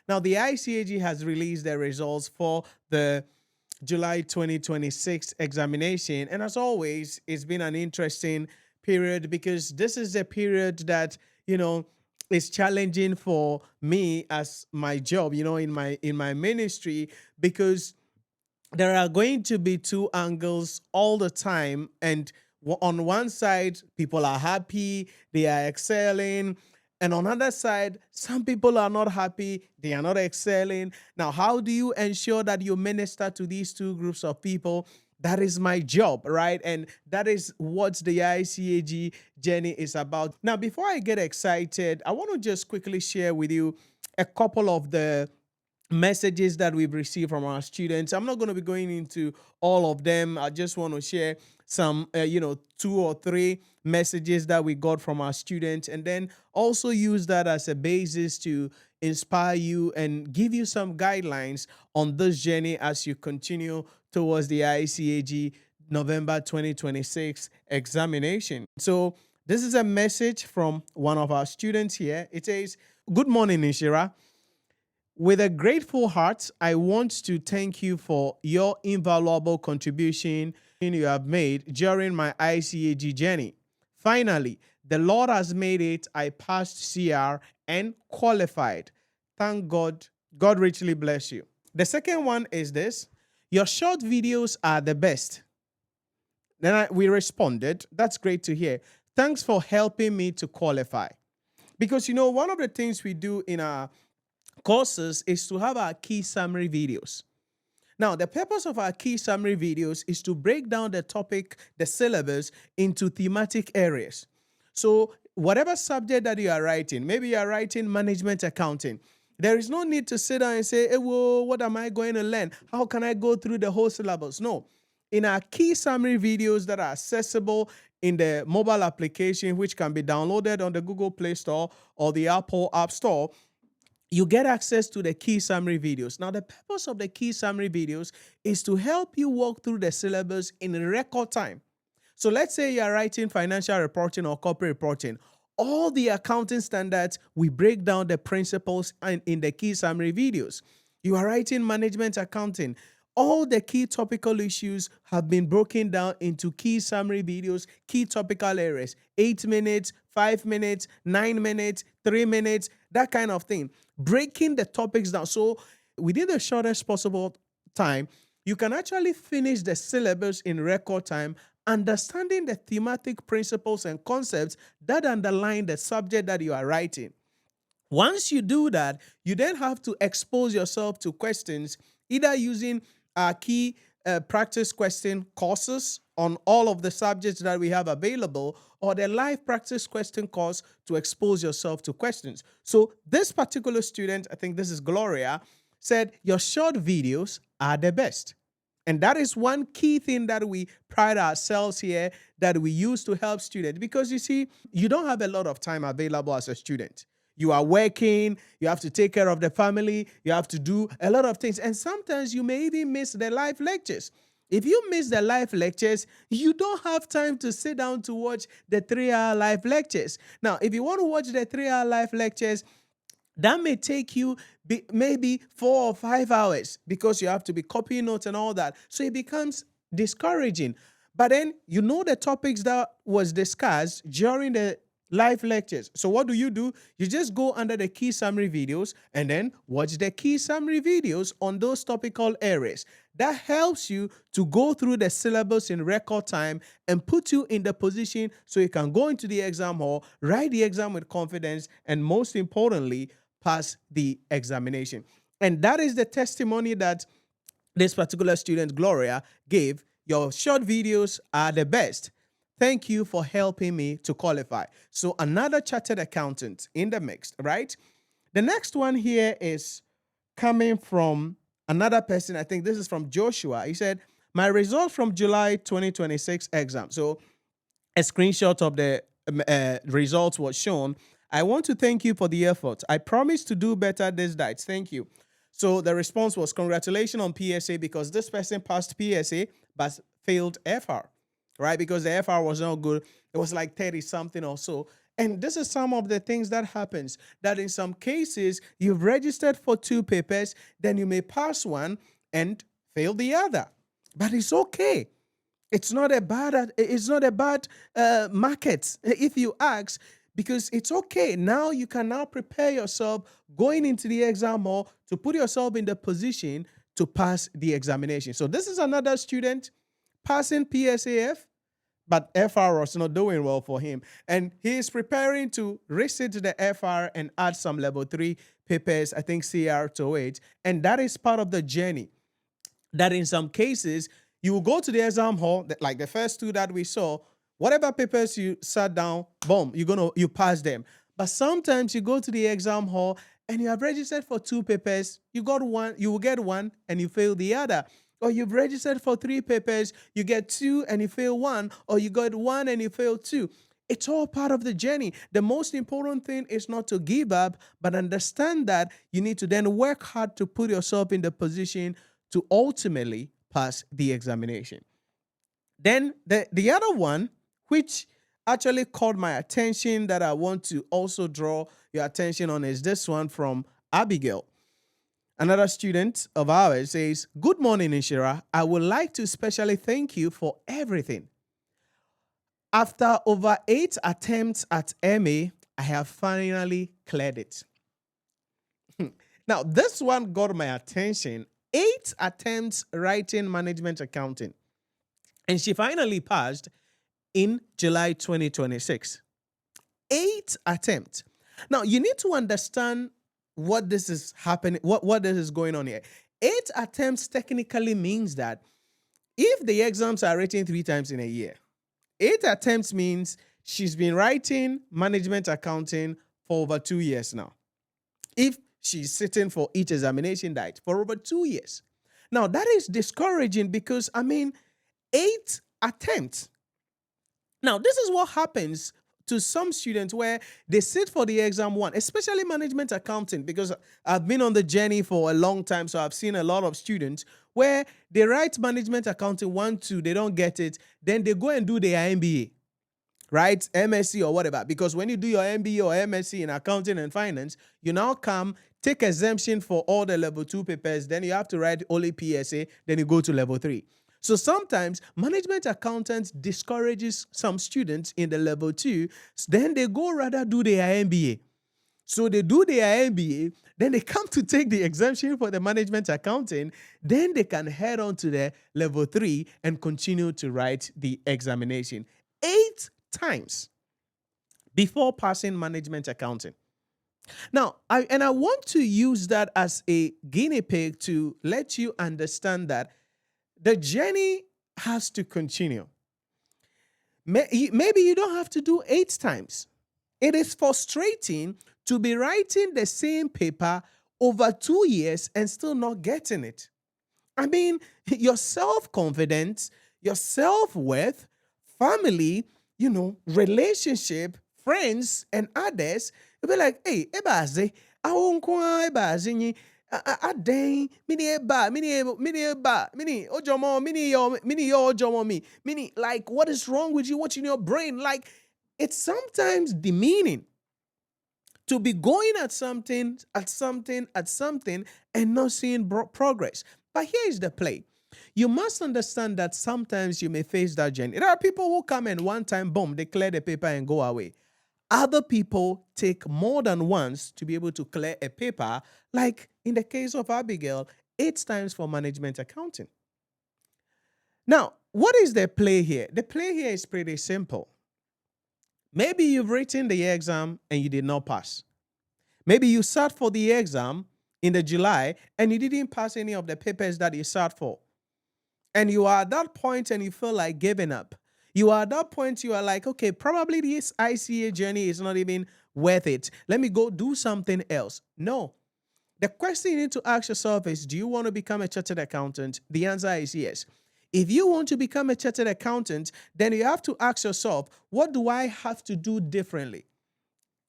Now, the ICAG has released their results for the July 2026 examination. And as always, it's been an interesting period because this is a period that, you know, is challenging for me as my job, in my ministry, because there are going to be two angles all the time. And on one side, people are happy, they are excelling. And on the other side, some people are not happy, they are not excelling. Now, how do you ensure that you minister to these two groups of people? That is my job, right? And that is what the ICAG journey is about. Now, before I get excited, I want to just quickly share with you a couple of the messages that we've received from our students. I'm not going to be going into all of them. I just want to share some, two or three messages that we got from our students, and then also use that as a basis to inspire you and give you some guidelines on this journey as you continue towards the ICAG November 2026 examination. So this is a message from one of our students here. It says, "Good morning, Nhyira. With a grateful heart, I want to thank you for your invaluable contribution you have made during my ICAG journey. Finally, the Lord has made it. I passed CR and qualified. Thank God. God richly bless you." The second one is this: "Your short videos are the best." Then we responded, "That's great to hear. Thanks for helping me to qualify." Because, one of the things we do in our courses is to have our key summary videos. Now, the purpose of our key summary videos is to break down the topic, the syllabus, into thematic areas. So whatever subject that you are writing, maybe you are writing management accounting, there is no need to sit down and say, "Hey, well, what am I going to learn? How can I go through the whole syllabus?" No. In our key summary videos that are accessible in the mobile application, which can be downloaded on the Google Play Store or the Apple App Store, you get access to the key summary videos. Now, the purpose of the key summary videos is to help you walk through the syllabus in record time. So let's say you're writing financial reporting or corporate reporting. All the accounting standards, we break down the principles in the key summary videos. You are writing management accounting. All the key topical issues have been broken down into key summary videos, key topical areas, 8 minutes, 5 minutes, 9 minutes, 3 minutes, that kind of thing. Breaking the topics down. So within the shortest possible time, you can actually finish the syllabus in record time, understanding the thematic principles and concepts that underline the subject that you are writing. Once you do that, you then have to expose yourself to questions, either using our key practice question courses on all of the subjects that we have available, or the live practice question course to expose yourself to questions. So this particular student, I think this is Gloria, said, "Your short videos are the best." And that is one key thing that we pride ourselves here, that we use to help students. Because you see, you don't have a lot of time available as a student. You are working, you have to take care of the family, you have to do a lot of things. And sometimes you may even miss the live lectures. If you miss the live lectures, you don't have time to sit down to watch the 3-hour live lectures. Now, if you want to watch the 3-hour live lectures, that may take you maybe 4 or 5 hours, because you have to be copying notes and all that. So it becomes discouraging. But then you know the topics that was discussed during the live lectures. So what do? You just go under the key summary videos and then watch the key summary videos on those topical areas. That helps you to go through the syllabus in record time and put you in the position so you can go into the exam hall, write the exam with confidence, and most importantly, pass the examination. And that is the testimony that this particular student, Gloria, gave. "Your short videos are the best. Thank you for helping me to qualify." So another chartered accountant in the mix, right? The next one here is coming from another person. I think this is from Joshua. He said, "My result from July 2026 exam." So a screenshot of the results was shown. "I want to thank you for the effort. I promise to do better this diet. Thank you." So the response was, "Congratulations on PSA," because this person passed PSA but failed FR. Right? Because the FR was not good. It was like 30 something or so. And this is some of the things that happens, that in some cases you've registered for 2 papers, then you may pass one and fail the other. But it's okay. It's not a bad market, if you ask, because it's okay. Now you can now prepare yourself going into the exam hall to put yourself in the position to pass the examination. So this is another student passing PSAF, but FR was not doing well for him. And he is preparing to resit the FR and add some level 3 papers, I think CR to it. And that is part of the journey. That in some cases, you will go to the exam hall, like the first 2 that we saw, whatever papers you sat down, boom, you pass them. But sometimes you go to the exam hall and you have registered for 2 papers, you will get one and you fail the other. Or you've registered for 3 papers, you get 2 and you fail 1, or you got 1 and you fail 2. It's all part of the journey. The most important thing is not to give up, but understand that you need to then work hard to put yourself in the position to ultimately pass the examination. Then the other one, which actually caught my attention, that I want to also draw your attention on, is this one from Abigail. Another student of ours says, "Good morning, Nhyira. I would like to especially thank you for everything. After over 8 attempts at MA, I have finally cleared it." Now, this one got my attention. 8 attempts writing management accounting. And she finally passed in July 2026. 8 attempts. Now, you need to understand what this is happening, what this is going on here. 8 attempts technically means that if the exams are written 3 times in a year, 8 attempts means she's been writing management accounting for over 2 years now. If she's sitting for each examination date for over 2 years. Now, that is discouraging because, 8 attempts. Now, this is what happens to some students where they sit for the exam one, especially management accounting, because I've been on the journey for a long time, so I've seen a lot of students where they write management accounting 1, 2, they don't get it, then they go and do their MBA. Right? MSc or whatever. Because when you do your MBA or MSc in accounting and finance, you now come, take exemption for all the level 2 papers, then you have to write only PSA, then you go to level 3. So sometimes management accountants discourages some students in the level 2, then they go rather do their MBA. So they do their MBA, then they come to take the exemption for the management accounting, then they can head on to the level 3 and continue to write the examination. 8 times before passing management accounting. Now, I want to use that as a guinea pig to let you understand that the journey has to continue. Maybe you don't have to do 8 times. It is frustrating to be writing the same paper over 2 years and still not getting it. Your self-confidence, your self-worth, family, relationship, friends, and others, you'll be like, hey, ebaze, awonkwa ebaze, aden, mini, like, what is wrong with you? What's in your brain? Like, it's sometimes demeaning to be going at something, and not seeing progress. But here is the play. You must understand that sometimes you may face that journey. There are people who come and one time, boom, they clear the paper and go away. Other people take more than once to be able to clear a paper, like in the case of Abigail, 8 times for management accounting. Now, what is the play here? The play here is pretty simple. Maybe you've written the exam and you did not pass. Maybe you sat for the exam in the July and you didn't pass any of the papers that you sat for. And you are at that point and you feel like giving up. You are at that point, you are like, okay, probably this ICA journey is not even worth it. Let me go do something else. No. The question you need to ask yourself is, do you want to become a chartered accountant? The answer is yes. If you want to become a chartered accountant, then you have to ask yourself, what do I have to do differently?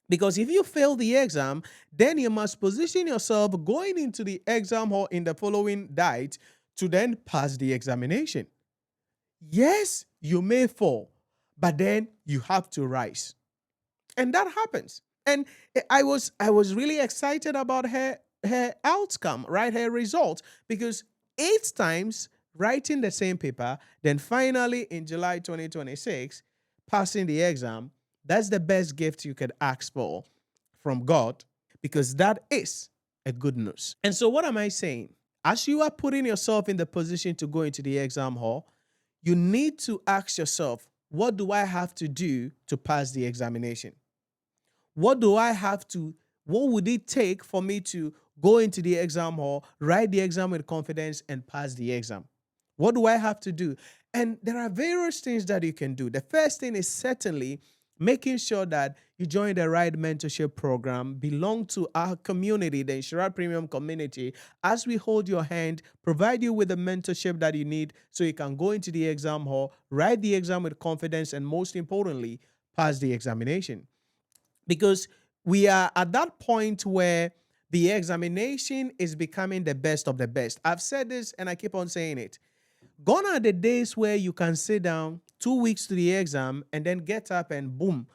Because if you fail the exam, then you must position yourself going into the exam hall in the following date to then pass the examination. Yes, you may fall, but then you have to rise. And that happens. And I was really excited about her outcome, right? Her result, because 8 times writing the same paper, then finally in July 2026, passing the exam. That's the best gift you could ask for from God, because that is a good news. And so, what am I saying? As you are putting yourself in the position to go into the exam hall, you need to ask yourself, what do I have to do to pass the examination? What do I have to, what would it take for me to go into the exam hall, write the exam with confidence, and pass the exam? What do I have to do? And there are various things that you can do. The first thing is certainly making sure that you join the right mentorship program, belong to our community, the Nhyira Premium community, as we hold your hand, provide you with the mentorship that you need so you can go into the exam hall, write the exam with confidence, and most importantly, pass the examination. Because we are at that point where the examination is becoming the best of the best. I've said this and I keep on saying it. Gone are the days where you can sit down 2 weeks to the exam and then get up and boom,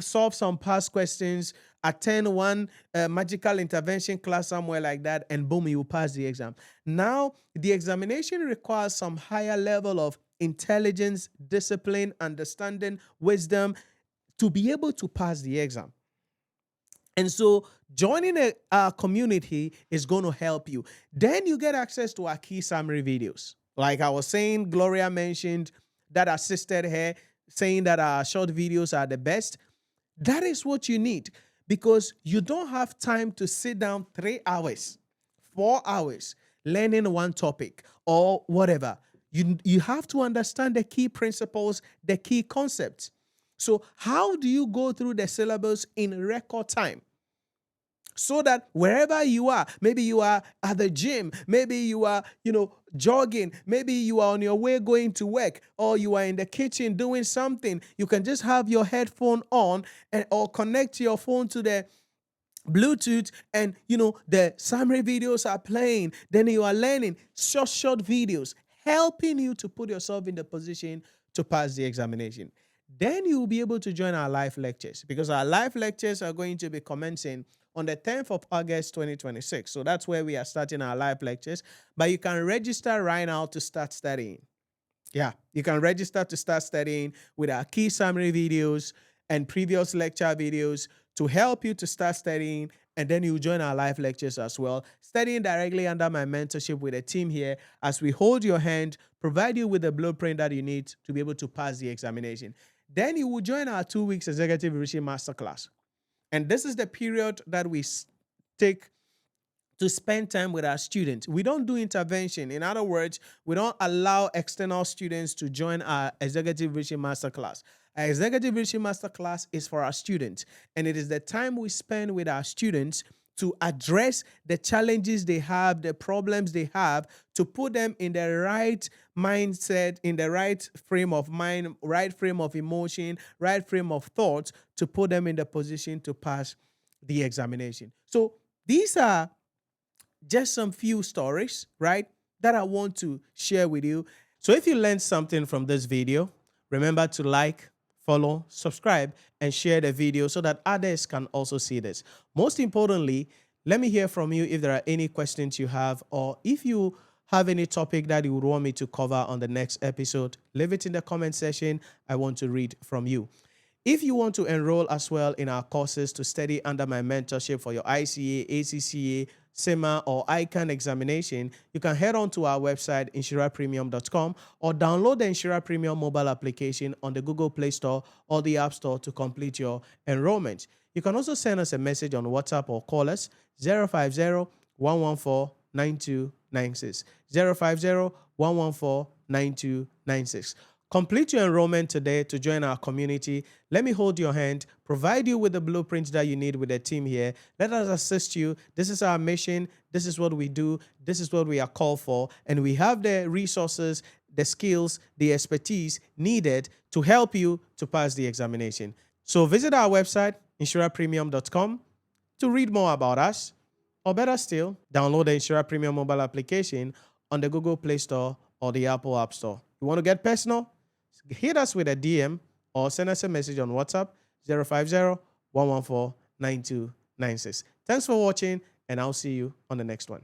solve some past questions, attend one magical intervention class somewhere like that, and boom, you pass the exam. Now, the examination requires some higher level of intelligence, discipline, understanding, wisdom to be able to pass the exam. And so joining a community is going to help you. Then you get access to our key summary videos. Like I was saying, Gloria mentioned that assisted her, saying that our short videos are the best. That is what you need, because you don't have time to sit down 3 hours, 4 hours, learning one topic or whatever. You have to understand the key principles, the key concepts. So how do you go through the syllabus in record time? So that wherever you are, maybe you are at the gym, maybe you are, jogging, maybe you are on your way going to work, or you are in the kitchen doing something, you can just have your headphone on or connect your phone to the Bluetooth, and the summary videos are playing. Then you are learning short videos, helping you to put yourself in the position to pass the examination. Then you will be able to join our live lectures, because our live lectures are going to be commencing on the 10th of August 2026. So that's where we are starting our live lectures. But you can register right now to start studying. Yeah, you can register to start studying with our key summary videos and previous lecture videos to help you to start studying. And then you join our live lectures as well, studying directly under my mentorship with a team here as we hold your hand, provide you with the blueprint that you need to be able to pass the examination. Then you will join our 2 weeks executive reaching masterclass. And this is the period that we take to spend time with our students. We don't do intervention. In other words, we don't allow external students to join our executive reaching masterclass. Our executive reaching masterclass is for our students, and it is the time we spend with our students to address the challenges they have, the problems they have, to put them in the right mindset, in the right frame of mind, right frame of emotion, right frame of thought, to put them in the position to pass the examination. So these are just some few stories, right, that I want to share with you. So if you learned something from this video, remember to like, follow, subscribe, and share the video so that others can also see this. Most importantly, let me hear from you if there are any questions you have, or if you have any topic that you would want me to cover on the next episode, leave it in the comment section. I want to read from you. If you want to enroll as well in our courses to study under my mentorship for your ICA, ACCA, CIMA, or ICAG examination, you can head on to our website, NhyiraPremium.com, or download the Nhyira Premium mobile application on the Google Play Store or the App Store to complete your enrollment. You can also send us a message on WhatsApp or call us 050-114-9296. 050-114-9296. Complete your enrollment today to join our community. Let me hold your hand, provide you with the blueprints that you need with the team here. Let us assist you. This is our mission. This is what we do. This is what we are called for. And we have the resources, the skills, the expertise needed to help you to pass the examination. So visit our website, NhyiraPremium.com, to read more about us. Or better still, download the Nhyira Premium mobile application on the Google Play Store or the Apple App Store. You want to get personal? Hit us with a DM or send us a message on WhatsApp 050-114-9296. Thanks for watching, and I'll see you on the next one.